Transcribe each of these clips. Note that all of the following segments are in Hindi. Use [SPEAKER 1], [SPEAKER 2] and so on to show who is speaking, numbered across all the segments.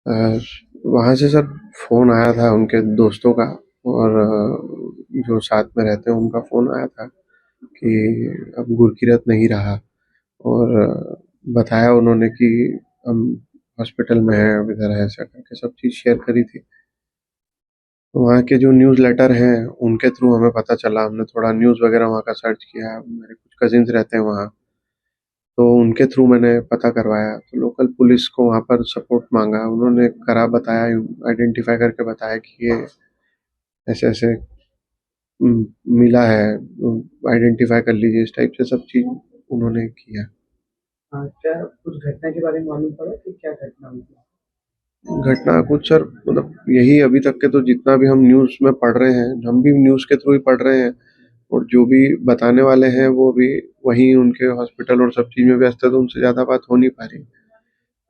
[SPEAKER 1] वहाँ से सर फ़ोन आया था उनके दोस्तों का, और जो साथ में रहते हैं उनका फ़ोन आया था कि अब गुरकीरत नहीं रहा, और बताया उन्होंने कि हम हॉस्पिटल में हैं, अब इधर है, ऐसा करके सब चीज़ शेयर करी थी। तो वहाँ के जो न्यूज़ लेटर हैं उनके थ्रू हमें पता चला, हमने थोड़ा न्यूज़ वगैरह वहाँ का सर्च किया, मेरे कुछ कजिन्स रहते हैं वहाँ, तो उनके थ्रू मैंने पता करवाया। तो लोकल पुलिस को वहाँ पर सपोर्ट मांगा, उन्होंने करा, बताया, आइडेंटिफाई करके बताया कि ये ऐसे ऐसे मिला है, आइडेंटिफाई कर लीजिए, इस टाइप से सब चीज़ उन्होंने किया।
[SPEAKER 2] हाँ, क्या कुछ घटना के बारे में मालूम पड़ा कि क्या घटना हुई थी?
[SPEAKER 1] घटना कुछ सर, मतलब यही अभी तक के तो जितना भी हम न्यूज़ में पढ़ रहे हैं, हम भी न्यूज़ के थ्रू ही पढ़ रहे हैं, और जो भी बताने वाले हैं वो भी वहीं उनके हॉस्पिटल और सब चीज़ में व्यस्त है, तो उनसे ज़्यादा बात हो नहीं पा रही।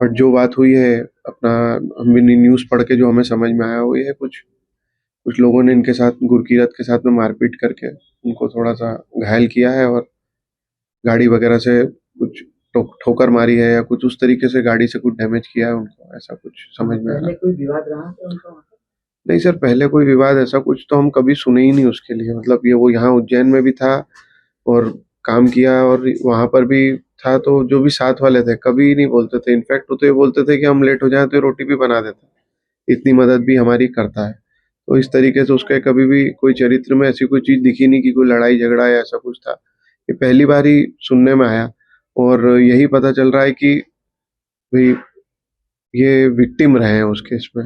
[SPEAKER 1] बट जो बात हुई है अपना, हम भी न्यूज़ पढ़ के जो हमें समझ में आया वो ये है, कुछ कुछ लोगों ने इनके साथ गुरकीरत के साथ में मारपीट करके उनको थोड़ा सा घायल किया है, और गाड़ी वगैरह से कुछ ठोकर मारी है, या कुछ उस तरीके से गाड़ी से कुछ डैमेज किया है उनको, ऐसा कुछ समझ में आ रहा।
[SPEAKER 2] पहले कोई विवाद रहा था उनका वहाँ पे?
[SPEAKER 1] नहीं सर, पहले कोई विवाद ऐसा कुछ तो हम कभी सुने ही नहीं उसके लिए, मतलब ये वो यहाँ उज्जैन में भी था और काम किया, और वहां पर भी था, तो जो भी साथ वाले थे कभी नहीं बोलते थे, इनफैक्ट वो तो ये बोलते थे कि हम लेट हो जाए तो ये रोटी भी बना देता है, इतनी मदद भी हमारी करता है। तो इस तरीके से उसके कभी भी कोई चरित्र में ऐसी कोई चीज दिखी नहीं कि कोई लड़ाई झगड़ा या ऐसा कुछ था। ये पहली बार ही सुनने में आया, और यही पता चल रहा है कि भाई ये विक्टिम रहे हैं उस केस में।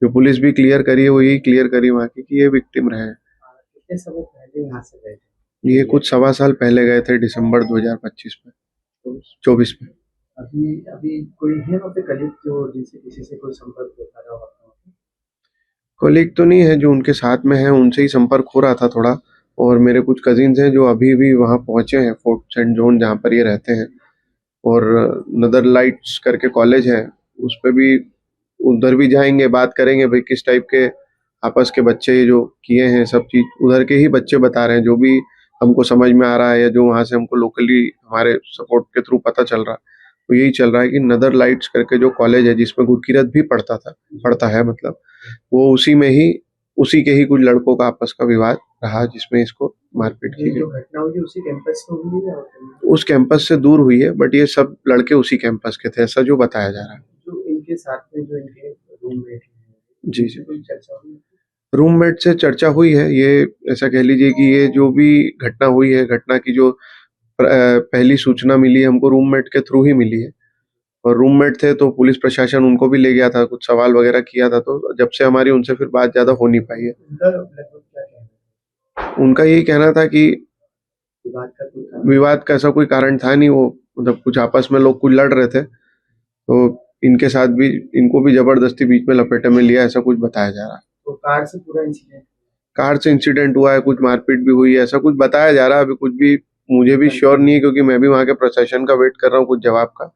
[SPEAKER 1] जो पुलिस भी क्लियर करी है वो यही क्लियर करी वहाँ की कि ये विक्टिम रहे हैं।
[SPEAKER 2] कितने समय पहले यहाँ से गए थे?
[SPEAKER 1] ये कुछ 1.25 साल पहले गए थे, दिसंबर 2025 में,
[SPEAKER 2] तो
[SPEAKER 1] 24 में।
[SPEAKER 2] अभी अभी कोई है वहाँ पे कलीग जो जिनसे किसी से कोई संपर्क होता रहा हो आपका वहाँ पे?
[SPEAKER 1] कॉलीग तो नहीं है, जो उनके साथ में है उनसे ही संपर्क हो रहा था थोड़ा, और मेरे कुछ कजिन्स हैं जो अभी भी वहाँ पहुँचे हैं, फोर्ट सेंट जॉन जहाँ पर ये रहते हैं, और नदर लाइट्स करके कॉलेज है, उस पे भी उधर भी जाएंगे, बात करेंगे भाई किस टाइप के आपस के बच्चे ये जो किए हैं, सब चीज उधर के ही बच्चे बता रहे हैं, जो भी हमको समझ में आ रहा है या जो वहाँ से हमको लोकली हमारे सपोर्ट के थ्रू पता चल रहा है, तो यही चल रहा है कि नदर लाइट्स करके जो कॉलेज है जिसमें गुरकीरत भी पढ़ता है, मतलब वो उसी में ही, उसी के ही कुछ लड़कों का आपस का विवाद रहा जिसमें इसको मारपीट
[SPEAKER 2] ये
[SPEAKER 1] की
[SPEAKER 2] जो
[SPEAKER 1] गई।
[SPEAKER 2] घटना हुई उसी कैंपस में हुई है या और कहीं?
[SPEAKER 1] उस कैंपस से दूर हुई है, बट ये सब लड़के उसी कैंपस के थे, ऐसा जो बताया जा रहा है।
[SPEAKER 2] जो इनके साथ में जो इनके रूममेट हैं,
[SPEAKER 1] जी
[SPEAKER 2] इनसे
[SPEAKER 1] जी।
[SPEAKER 2] कोई चर्चा हुई?
[SPEAKER 1] रूममेट से चर्चा हुई है, ये ऐसा कह लीजिए कि ये जो भी घटना हुई है, घटना की जो पहली सूचना मिली है हमको रूममेट के थ्रू ही मिली है, और रूममेट थे तो पुलिस प्रशासन उनको भी ले गया था, कुछ सवाल वगैरह किया था, तो जब से हमारी उनसे फिर बात ज्यादा हो नहीं पाई है।
[SPEAKER 2] उनका लगभग क्या कहना है?
[SPEAKER 1] उनका यही कहना था कि
[SPEAKER 2] विवाद का कोई कारण?
[SPEAKER 1] विवाद का ऐसा कोई कारण था नहीं, वो मतलब कुछ आपस में लोग कुछ लड़ रहे थे, तो इनके साथ भी, इनको भी जबरदस्ती बीच में लपेटे में लिया, ऐसा कुछ बताया जा रहा है।
[SPEAKER 2] तो कार से पूरा इंसिडेंट?
[SPEAKER 1] कार से इंसिडेंट हुआ है, कुछ मारपीट भी हुई है, ऐसा कुछ बताया जा रहा है, अभी कुछ भी मुझे भी श्योर नहीं है, क्योंकि मैं भी वहाँ के प्रशासन का वेट कर रहा हूँ कुछ जवाब का।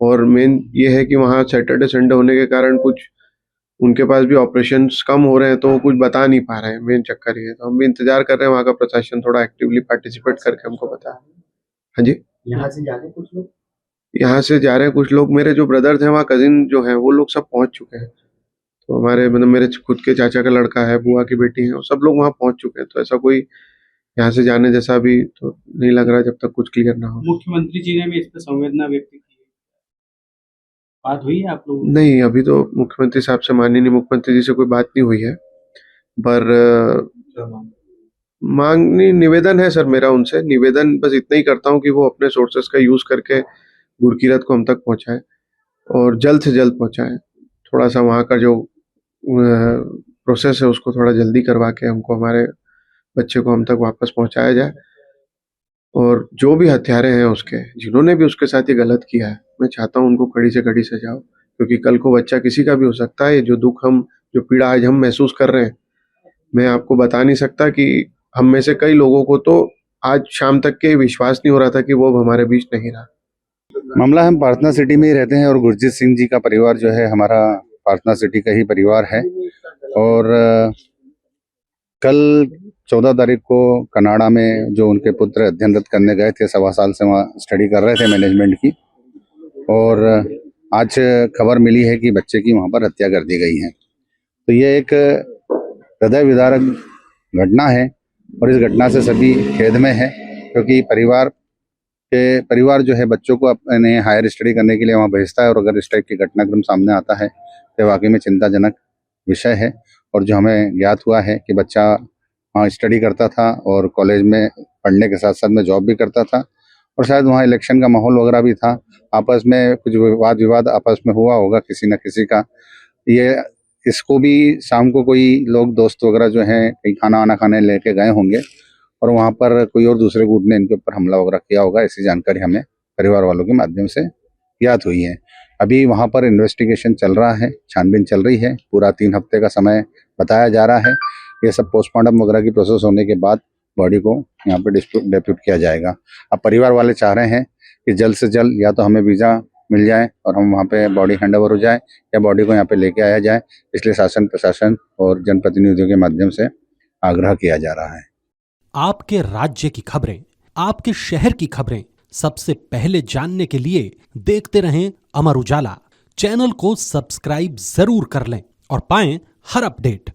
[SPEAKER 1] और मेन ये है कि वहाँ सैटरडे संडे होने के कारण कुछ उनके पास भी ऑपरेशंस कम हो रहे हैं, तो वो कुछ बता नहीं पा रहे हैं, मेन चक्कर ये है, तो हम भी इंतजार कर रहे हैं वहाँ का प्रशासन थोड़ा एक्टिवली पार्टिसिपेट करके हमको बताए। हाँ जी।
[SPEAKER 2] यहाँ से जा रहे कुछ लोग?
[SPEAKER 1] यहाँ से जा रहे हैं कुछ लोग, मेरे जो ब्रदर थे वहाँ, कजिन जो हैं वो लोग सब पहुँच चुके हैं, तो हमारे मतलब मेरे खुद के चाचा का लड़का है, बुआ की बेटी है, वो सब लोग वहाँ पहुँच चुके हैं, तो ऐसा कोई यहाँ से जाने जैसा भी तो नहीं लग रहा जब तक कुछ क्लियर ना हो।
[SPEAKER 3] मुख्यमंत्री जी ने भी इस पर संवेदना व्यक्त की है। बात हुई है आप लोगों की?
[SPEAKER 1] नहीं, अभी तो मुख्यमंत्री साहब से, माननीय मुख्यमंत्री जी से कोई बात नहीं हुई है, पर मांगनी निवेदन है सर मेरा उनसे, निवेदन बस इतना ही करता हूँ कि वो अपने सोर्सेस का यूज करके गुरकीरत को हम तक पहुँचाए, और जल्द से जल्द पहुँचाए। थोड़ा सा वहाँ का जो प्रोसेस है उसको थोड़ा जल्दी करवा के हमको हमारे बच्चे को हम तक वापस पहुँचाया जाए, और जो भी हत्यारे हैं उसके, जिन्होंने भी उसके साथ ये गलत किया है, मैं चाहता हूँ उनको कड़ी से कड़ी सजा हो, क्योंकि कल को बच्चा किसी का भी हो सकता है। ये जो दुख हम, जो पीड़ा आज हम महसूस कर रहे हैं, मैं आपको बता नहीं सकता कि हम में से कई लोगों को तो आज शाम तक के विश्वास नहीं हो रहा था कि वो अब हमारे बीच नहीं रहा।
[SPEAKER 4] मामला, हम प्रार्थना सिटी में ही रहते हैं और गुरजीत सिंह जी का परिवार जो है हमारा प्रार्थना सिटी का ही परिवार है। और कल 14 तारीख को कनाडा में जो उनके पुत्र अध्ययनरत करने गए थे, 1.25 साल से वहाँ स्टडी कर रहे थे मैनेजमेंट की, और आज खबर मिली है कि बच्चे की वहाँ पर हत्या कर दी गई है। तो ये एक हृदय विदारक घटना है और इस घटना से सभी खेद में है, क्योंकि परिवार जो है बच्चों को अपने हायर स्टडी करने के लिए वहाँ भेजता है, और अगर इस टाइप की घटनाक्रम सामने आता है तो वाकई में चिंताजनक विषय है। और जो हमें ज्ञात हुआ है कि बच्चा वहाँ स्टडी करता था और कॉलेज में पढ़ने के साथ साथ में जॉब भी करता था, और शायद वहाँ इलेक्शन का माहौल वगैरह भी था, आपस में कुछ वाद विवाद आपस में हुआ होगा किसी न किसी का। ये इसको भी शाम को कोई लोग दोस्त वगैरह जो हैं कहीं खाना वाना खाने लेके गए होंगे और वहाँ पर कोई और दूसरे गुट ने इनके ऊपर हमला वगैरह किया होगा, ऐसी जानकारी हमें परिवार वालों के माध्यम से ज्ञात हुई है। अभी वहाँ पर इन्वेस्टिगेशन चल रहा है, छानबीन चल रही है, पूरा 3 हफ्ते का समय बताया जा रहा है। ये सब पोस्टमार्टम वगैरह की प्रोसेस होने के बाद बॉडी को यहाँ पे डिप्यूट किया जाएगा। अब परिवार वाले चाह रहे हैं कि जल्द से जल्द या तो हमें वीज़ा मिल जाए और हम वहाँ पे बॉडी हैंड ओवर हो जाए, या बॉडी को यहाँ पे लेके आया जाए। इसलिए शासन, प्रशासन और जनप्रतिनिधियों के माध्यम से आग्रह किया जा रहा है।
[SPEAKER 5] आपके राज्य की खबरें, आपके शहर की खबरें सबसे पहले जानने के लिए देखते रहें अमर उजाला। चैनल को सब्सक्राइब जरूर कर लें और पाएं हर अपडेट।